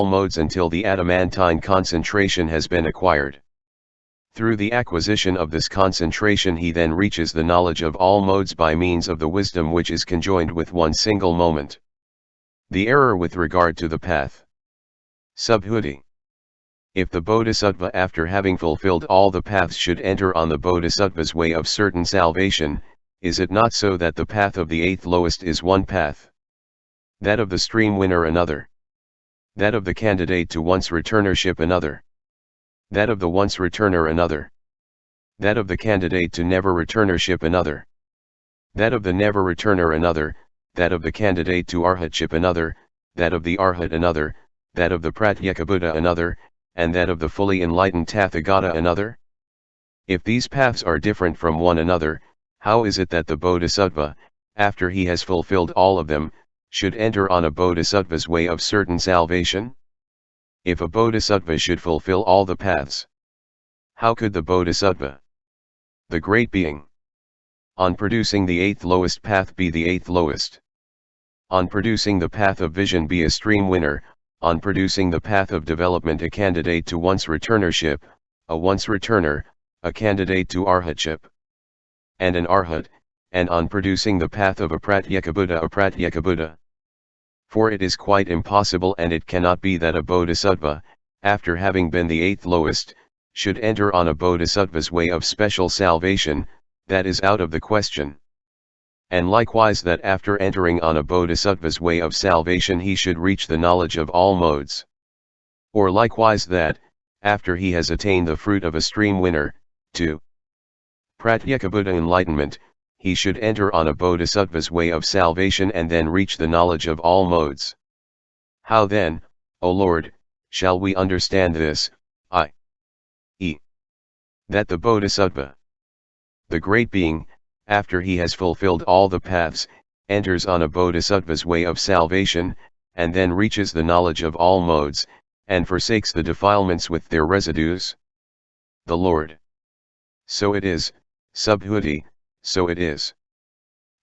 modes until the adamantine concentration has been acquired. Through the acquisition of this concentration he then reaches the knowledge of all modes by means of the wisdom which is conjoined with one single moment. The error with regard to the path. Subhuti. If the Bodhisattva after having fulfilled all the paths should enter on the Bodhisattva's way of certain salvation, is it not so that the path of the eighth lowest is one path? That of the stream winner another. That of the candidate to once returnership another. That of the once returner another. That of the candidate to never returnership another. That of the never returner another, that of the candidate to arhatship another, that of the arhat another, that of the pratyekabuddha another, and that of the fully enlightened tathagata another? If these paths are different from one another, how is it that the Bodhisattva, after he has fulfilled all of them, should enter on a Bodhisattva's way of certain salvation? If a Bodhisattva should fulfill all the paths, how could the Bodhisattva, the great being, on producing the eighth lowest path be the eighth lowest? On producing the path of vision be a stream winner, on producing the path of development a candidate to once returnership, a once returner, a candidate to arhatship, and an arhat, and on producing the path of a pratyekabuddha a pratyekabuddha? For it is quite impossible and it cannot be that a Bodhisattva, after having been the eighth lowest, should enter on a Bodhisattva's way of special salvation, that is out of the question. And likewise that after entering on a Bodhisattva's way of salvation he should reach the knowledge of all modes. Or likewise that, after he has attained the fruit of a stream winner, to pratyekabuddha enlightenment, he should enter on a Bodhisattva's way of salvation and then reach the knowledge of all modes. How then, O Lord, shall we understand this, i.e., that the Bodhisattva, the great being, after he has fulfilled all the paths, enters on a Bodhisattva's way of salvation, and then reaches the knowledge of all modes, and forsakes the defilements with their residues? The Lord. So it is, Subhuti, so it is.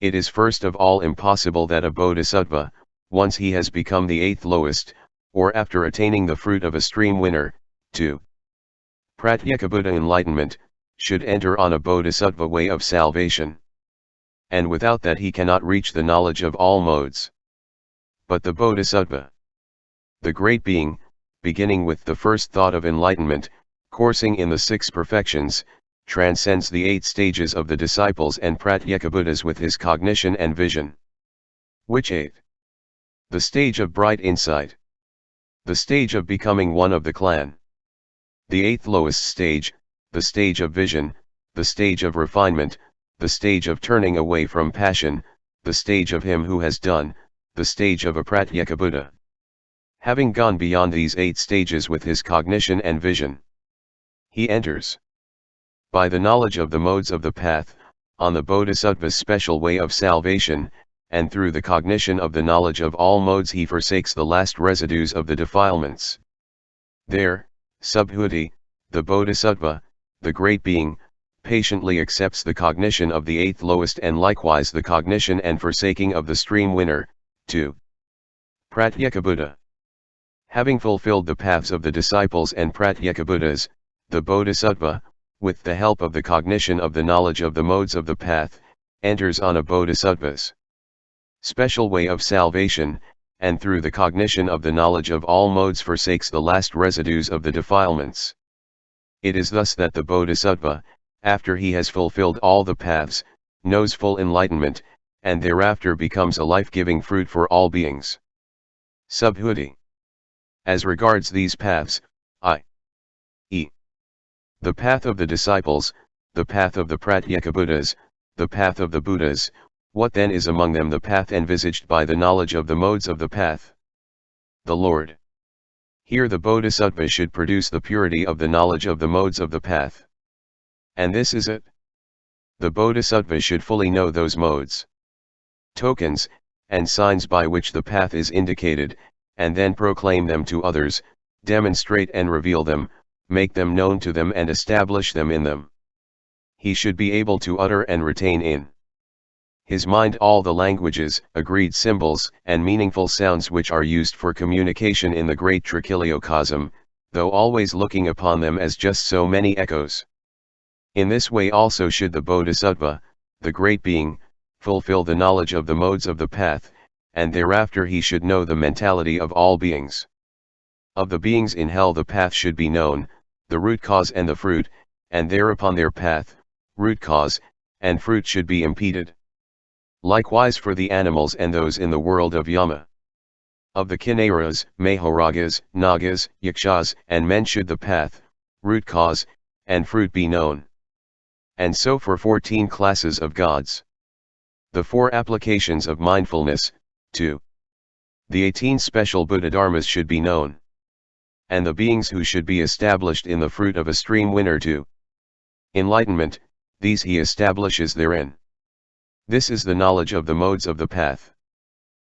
It is first of all impossible that a Bodhisattva, once he has become the eighth lowest, or after attaining the fruit of a stream winner, to pratyekabuddha enlightenment, should enter on a Bodhisattva way of salvation. And without that he cannot reach the knowledge of all modes. But the Bodhisattva, the great being, beginning with the first thought of enlightenment, coursing in the six perfections, transcends the 8 stages of the disciples and pratyekabuddhas with his cognition and vision. Which 8? The stage of bright insight. The stage of becoming one of the clan. The 8th lowest stage, the stage of vision, the stage of refinement, the stage of turning away from passion, the stage of him who has done, the stage of a pratyekabuddha. Having gone beyond these 8 stages with his cognition and vision, he enters, by the knowledge of the modes of the path, on the Bodhisattva's special way of salvation, and through the cognition of the knowledge of all modes he forsakes the last residues of the defilements. There, Subhuti, the Bodhisattva, the great being, patiently accepts the cognition of the 8th lowest and likewise the cognition and forsaking of the stream winner, to pratyekabuddha. Having fulfilled the paths of the disciples and pratyekabuddhas, the Bodhisattva, with the help of the cognition of the knowledge of the modes of the path, enters on a Bodhisattva's special way of salvation, and through the cognition of the knowledge of all modes forsakes the last residues of the defilements. It is thus that the Bodhisattva, after he has fulfilled all the paths, knows full enlightenment, and thereafter becomes a life-giving fruit for all beings. Subhuti. As regards these paths, i.e., the path of the disciples, the path of the pratyekabuddhas, the path of the Buddhas, what then is among them the path envisaged by the knowledge of the modes of the path? The Lord. Here the Bodhisattva should produce the purity of the knowledge of the modes of the path. And this is it. The Bodhisattva should fully know those modes, tokens, and signs by which the path is indicated, and then proclaim them to others, demonstrate and reveal them, make them known to them and establish them in them. He should be able to utter and retain in his mind all the languages, agreed symbols, and meaningful sounds which are used for communication in the great trichiliocosm, though always looking upon them as just so many echoes. In this way also should the Bodhisattva, the great being, fulfill the knowledge of the modes of the path, and thereafter he should know the mentality of all beings. Of the beings in hell the path should be known, the root cause and the fruit, and thereupon their path, root cause, and fruit should be impeded. Likewise for the animals and those in the world of Yama. Of the Kinnaras, Mahoragas, Nagas, Yakshas, and men should the path, root cause, and fruit be known. And so for 14 classes of gods. The 4 applications of mindfulness, 2. The 18 special Buddha dharmas should be known. And the beings who should be established in the fruit of a stream winner 2. Enlightenment, these he establishes therein. This is the knowledge of the modes of the path.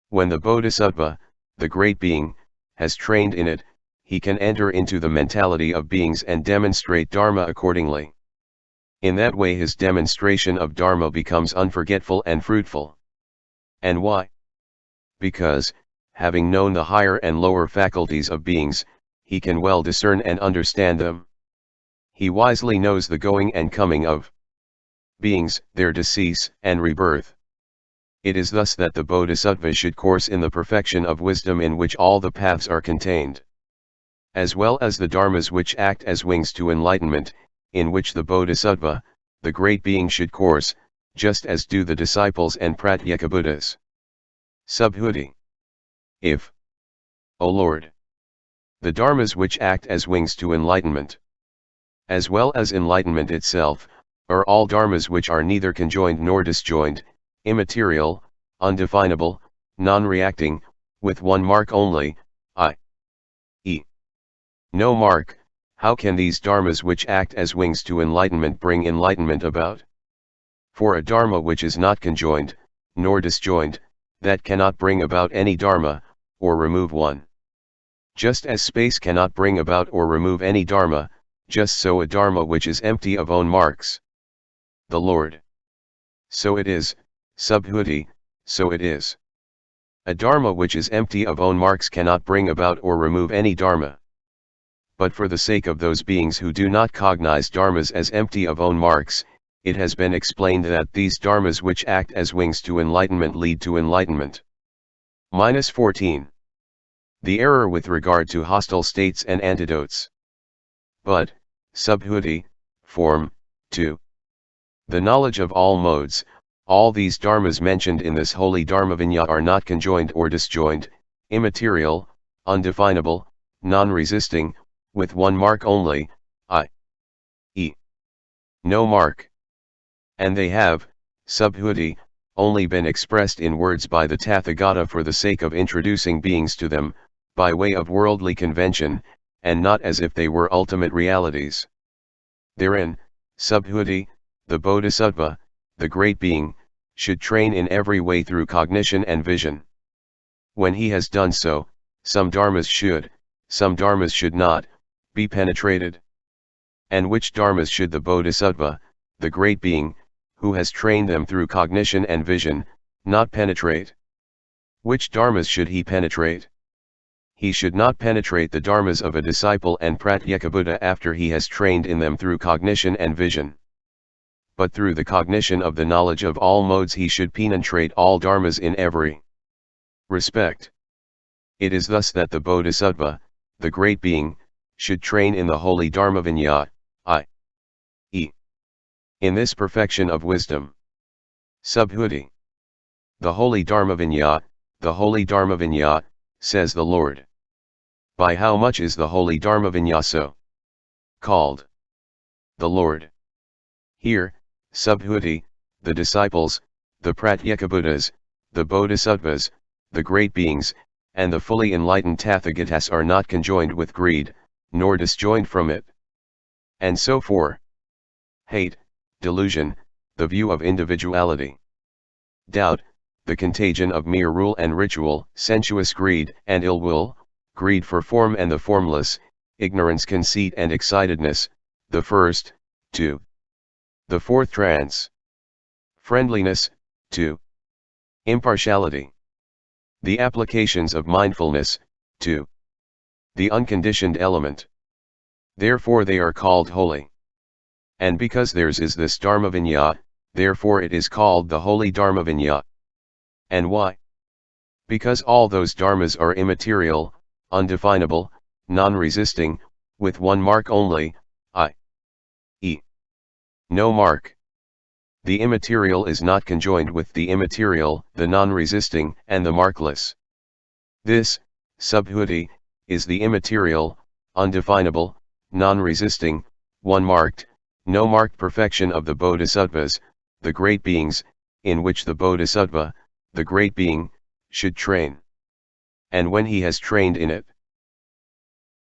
When the Bodhisattva, the great being, has trained in it, he can enter into the mentality of beings and demonstrate dharma accordingly. In that way his demonstration of dharma becomes unforgetful and fruitful. And why? Because, having known the higher and lower faculties of beings, he can well discern and understand them. He wisely knows the going and coming of beings, their decease and rebirth. It is thus that the Bodhisattva should course in the perfection of wisdom in which all the paths are contained, as well as the dharmas which act as wings to enlightenment, in which the Bodhisattva, the great being should course, just as do the disciples and Pratyeka Buddhas. Subhuti. If, O Lord, the dharmas which act as wings to enlightenment, as well as enlightenment itself, are all dharmas which are neither conjoined nor disjoined, immaterial, undefinable, non-reacting, with one mark only, i.e. no mark, how can these dharmas which act as wings to enlightenment bring enlightenment about? For a dharma which is not conjoined, nor disjoined, that cannot bring about any dharma, or remove one. Just as space cannot bring about or remove any dharma, just so a dharma which is empty of own marks. The Lord. So it is, Subhuti, so it is. A dharma which is empty of own marks cannot bring about or remove any dharma. But for the sake of those beings who do not cognize dharmas as empty of own marks, it has been explained that these dharmas which act as wings to enlightenment lead to enlightenment. -14. The error with regard to hostile states and antidotes. But, Subhuti, Form, 2. The knowledge of all modes, all these dharmas mentioned in this holy Dharmavinya are not conjoined or disjoined, immaterial, undefinable, non-resisting, with one mark only, i.e. no mark. And they have, Subhuti, only been expressed in words by the Tathagata for the sake of introducing beings to them, by way of worldly convention, and not as if they were ultimate realities. Therein, Subhuti, the Bodhisattva, the great being, should train in every way through cognition and vision. When he has done so, some dharmas should, some dharmas should not, be penetrated. And which dharmas should the Bodhisattva, the great being, who has trained them through cognition and vision, not penetrate? Which dharmas should he penetrate? He should not penetrate the dharmas of a disciple and Pratyeka Buddha after he has trained in them through cognition and vision. But through the cognition of the knowledge of all modes he should penetrate all dharmas in every respect. It is thus that the Bodhisattva, the great being, should train in the holy Dharmavinya, i.e. in this perfection of wisdom. Subhuti. The holy Dharmavinya, the holy Dharmavinya, says the Lord. By how much is the holy Dharmavinya so called? The Lord. Here, Subhuti, the disciples, the Pratyeka Buddhas, the Bodhisattvas, the great beings, and the fully enlightened Tathagatas are not conjoined with greed, nor disjoined from it. And so for hate, delusion, the view of individuality, doubt, the contagion of mere rule and ritual, sensuous greed and ill will, greed for form and the formless, ignorance, conceit and excitedness, the first, 2. The fourth trance. Friendliness, 2. Impartiality. The applications of mindfulness, to the unconditioned element. Therefore they are called holy. And because theirs is this dharma vinyaya, therefore it is called the holy dharma vinyaya. And why? Because all those dharmas are immaterial, undefinable, non-resisting, with one mark only, i.e. no mark. The immaterial is not conjoined with the immaterial, the non-resisting, and the markless. This, Subhuti, is the immaterial, undefinable, non-resisting, one-marked, no-marked perfection of the bodhisattvas, the great beings, in which the bodhisattva, the great being, should train. And when he has trained in it,